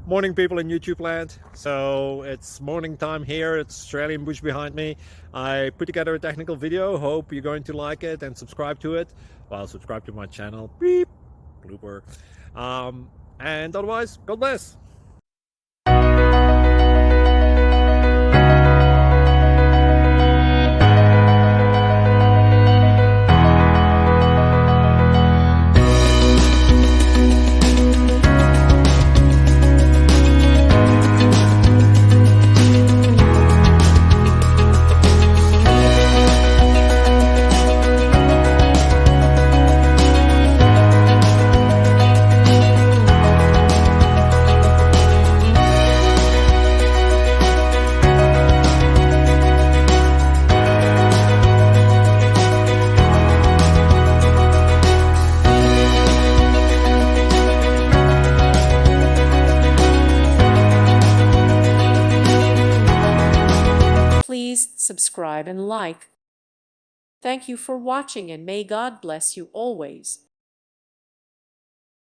Morning, people in YouTube land. So it's morning time here. It's Australian bush behind me. I put together a technical video. Hope you're going to like it and subscribe to it. Well, subscribe to my channel. Beep. Blooper. And otherwise, God bless. Please subscribe and like. Thank you for watching, and may God bless you always.